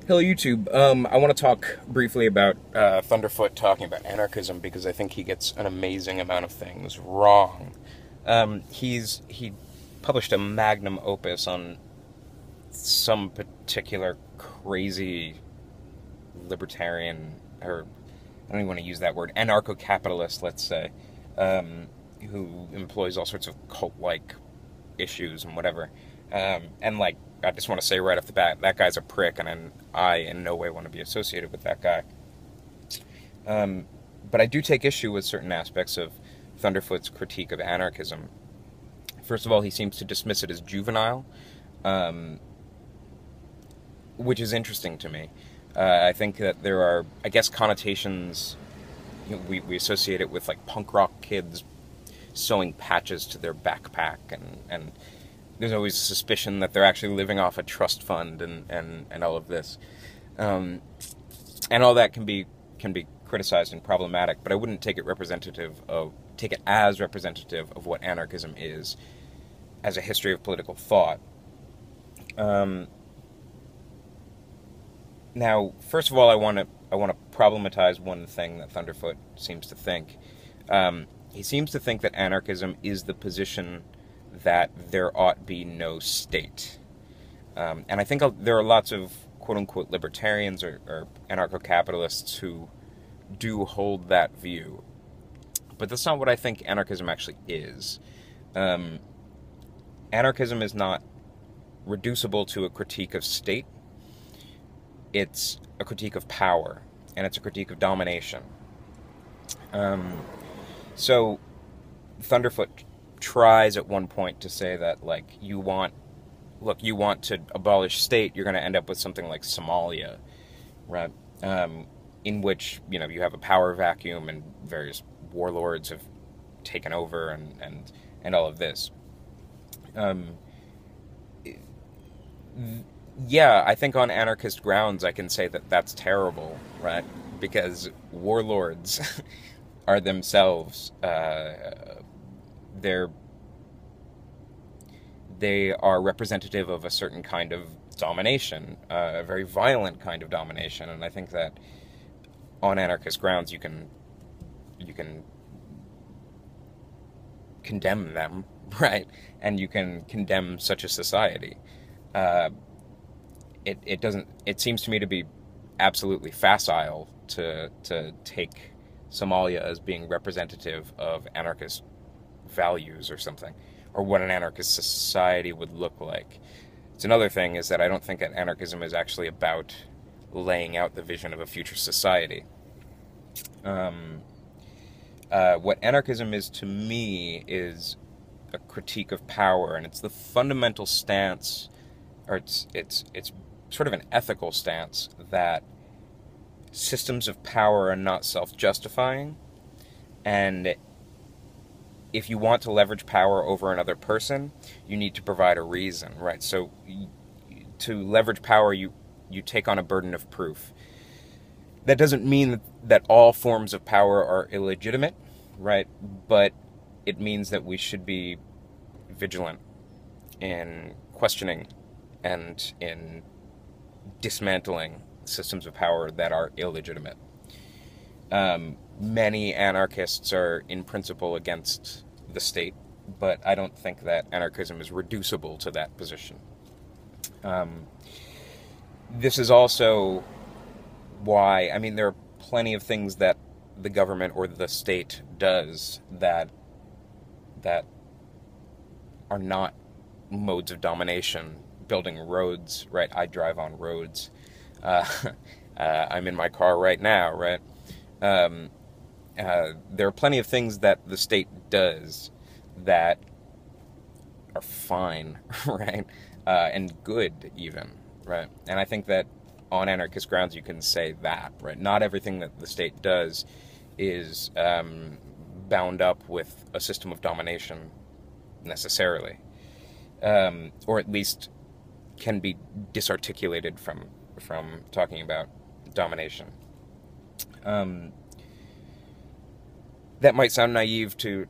Hello, YouTube. I want to talk briefly about Thunderfoot talking about anarchism because I think he gets an amazing amount of things wrong. He published a magnum opus on some particular crazy libertarian, or I don't even want to use that word, anarcho-capitalist, let's say, who employs all sorts of cult-like issues and whatever. I just want to say right off the bat, that guy's a prick, and I in no way want to be associated with that guy. But I do take issue with certain aspects of Thunderfoot's critique of anarchism. First of all, he seems to dismiss it as juvenile, which is interesting to me. I think that there are, I guess, connotations, we associate it with, like, punk rock kids sewing patches to their backpack, and there's always a suspicion that they're actually living off a trust fund and all of this. And all that can be criticized and problematic, but I wouldn't take it as representative of what anarchism is as a history of political thought. Now, first of all, I want to problematize one thing that Thunderfoot seems to think. He seems to think that anarchism is the position that there ought be no state. And I think there are lots of quote-unquote libertarians or anarcho-capitalists who do hold that view. But that's not what I think anarchism actually is. Anarchism is not reducible to a critique of state. It's a critique of power, and it's a critique of domination. So Thunderfoot tries at one point to say that, like, you want to abolish state, you're going to end up with something like Somalia, right? In which, you have a power vacuum and various warlords have taken over and all of this. Yeah, I think on anarchist grounds I can say that that's terrible, right? Because warlords are themselves, they are representative of a certain kind of domination, a very violent kind of domination, and I think that on anarchist grounds you can condemn them, right? And you can condemn such a society. It seems to me to be absolutely facile to take Somalia as being representative of anarchist values or something, or what an anarchist society would look like. It's another thing is that I don't think that anarchism is actually about laying out the vision of a future society. What anarchism is to me is a critique of power, and it's the fundamental stance, or it's sort of an ethical stance, that systems of power are not self-justifying, and if you want to leverage power over another person, you need to provide a reason, right? So to leverage power, you take on a burden of proof. That doesn't mean that all forms of power are illegitimate, right? But it means that we should be vigilant in questioning and in dismantling systems of power that are illegitimate. Many anarchists are in principle against the state, but I don't think that anarchism is reducible to that position. This is also why, there are plenty of things that the government or the state does that are not modes of domination. Building roads, right? I drive on roads. I'm in my car right now, right? There are plenty of things that the state does that are fine, right? And good, even, right? And I think that on anarchist grounds you can say that, right? Not everything that the state does is bound up with a system of domination, necessarily. Or at least can be disarticulated from talking about domination. That might sound naive to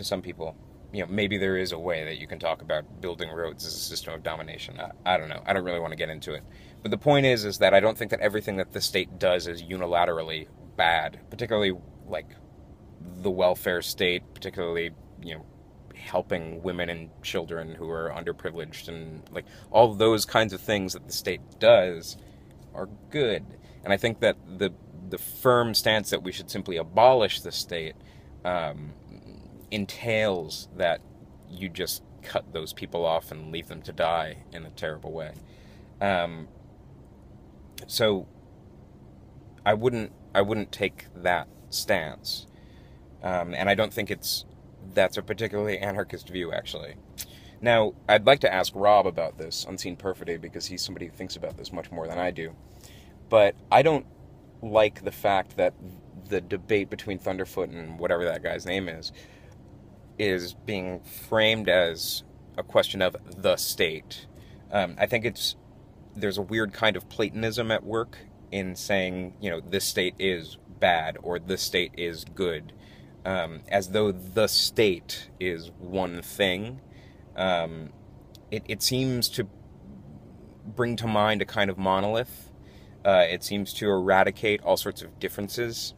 some people. Maybe there is a way that you can talk about building roads as a system of domination. I don't know. I don't really want to get into it. But the point is that I don't think that everything that the state does is unilaterally bad, particularly like the welfare state, particularly, you know, helping women and children who are underprivileged, and like all those kinds of things that the state does are good. And I think that the firm stance that we should simply abolish the state entails that you just cut those people off and leave them to die in a terrible way. So I wouldn't take that stance, and I don't think that's a particularly anarchist view, actually. Now, I'd like to ask Rob about this, Unseen Perfidy, because he's somebody who thinks about this much more than I do. But I don't like the fact that the debate between Thunderfoot and whatever that guy's name is being framed as a question of the state. I think there's a weird kind of Platonism at work in saying, you know, this state is bad or this state is good, as though the state is one thing. It seems to bring to mind a kind of monolith. It seems to eradicate all sorts of differences.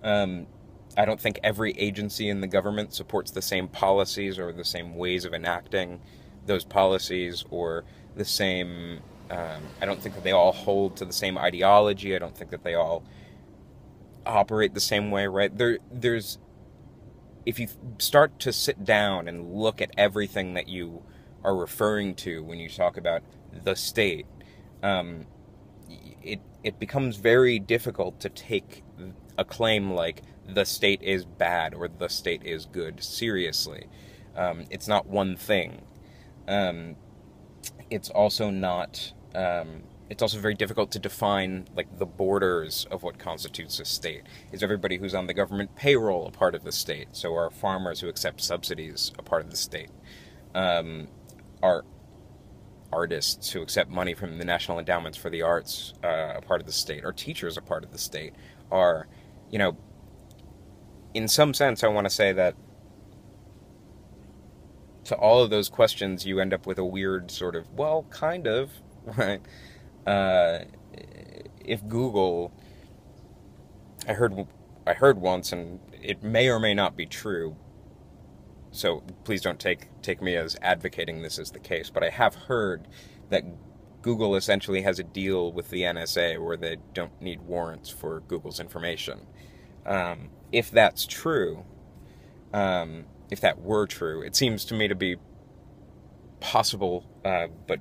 I don't think every agency in the government supports the same policies or the same ways of enacting those policies, or the same... I don't think that they all hold to the same ideology. I don't think that they all operate the same way, right? There's... If you start to sit down and look at everything that you are referring to when you talk about the state, it becomes very difficult to take a claim like the state is bad or the state is good seriously. It's not one thing. It's also not... it's also very difficult to define, like, the borders of what constitutes a state. Is everybody who's on the government payroll a part of the state? So are farmers who accept subsidies a part of the state? Are artists who accept money from the National Endowments for the Arts a part of the state? Are teachers a part of the state? Are, you know, in some sense, I want to say that to all of those questions, you end up with a weird sort of, well, kind of, right? If Google, I heard once, and it may or may not be true, so please don't take me as advocating this as the case, but I have heard that Google essentially has a deal with the NSA where they don't need warrants for Google's information. If that's true, if that were true, it seems to me to be possible, but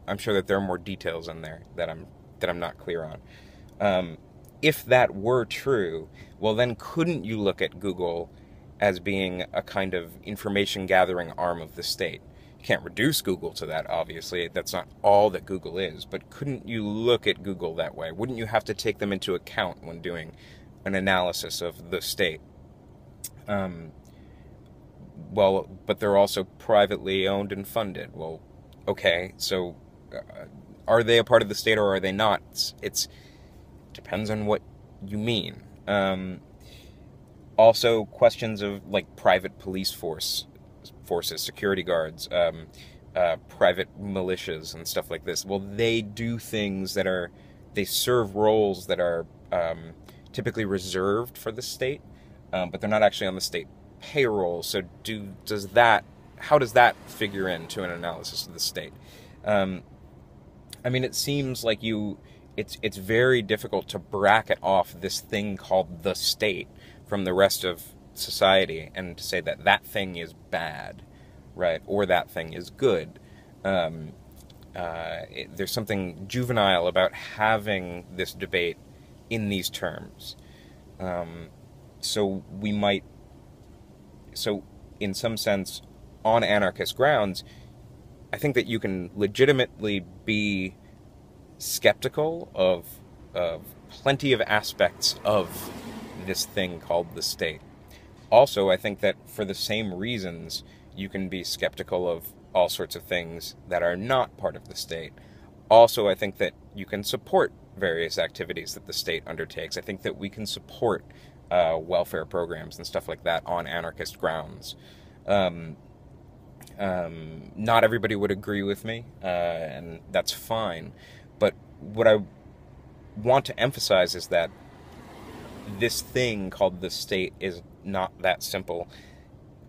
I'm sure that there are more details in there that I'm not clear on. If that were true, well then couldn't you look at Google as being a kind of information gathering arm of the state? You can't reduce Google to that, obviously. That's not all that Google is, but couldn't you look at Google that way? Wouldn't you have to take them into account when doing an analysis of the state? Well, but they're also privately owned and funded. Well, okay, so are they a part of the state or are they not? It depends on what you mean. Also, questions of, like, private police forces, security guards, private militias and stuff like this. Well, they do things that they serve roles that are typically reserved for the state, but they're not actually on the state payroll. So how does that figure into an analysis of the state? I mean, it seems like it's very difficult to bracket off this thing called the state from the rest of society and to say that that thing is bad, right, or that thing is good. There's something juvenile about having this debate in these terms. So in some sense, on anarchist grounds, I think that you can legitimately be skeptical of plenty of aspects of this thing called the state. Also, I think that for the same reasons, you can be skeptical of all sorts of things that are not part of the state. Also, I think that you can support various activities that the state undertakes. I think that we can support welfare programs and stuff like that on anarchist grounds. Not everybody would agree with me, and that's fine. But what I want to emphasize is that this thing called the state is not that simple.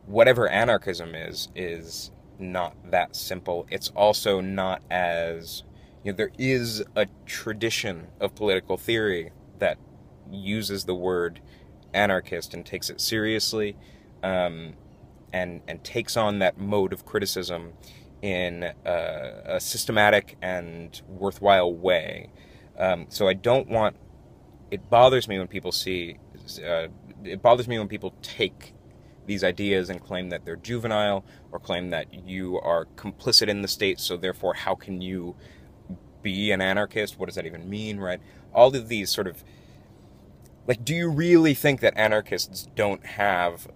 Whatever anarchism is not that simple. It's also not as, there is a tradition of political theory that uses the word anarchist and takes it seriously, and takes on that mode of criticism in a systematic and worthwhile way. So I don't want. It bothers me when people it bothers me when people take these ideas and claim that they're juvenile, or claim that you are complicit in the state, so therefore how can you be an anarchist? What does that even mean, right? All of these sort of, like, do you really think that anarchists don't have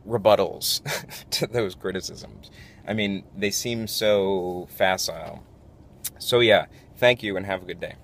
rebuttals to those criticisms? I mean, they seem so facile. So yeah, thank you and have a good day.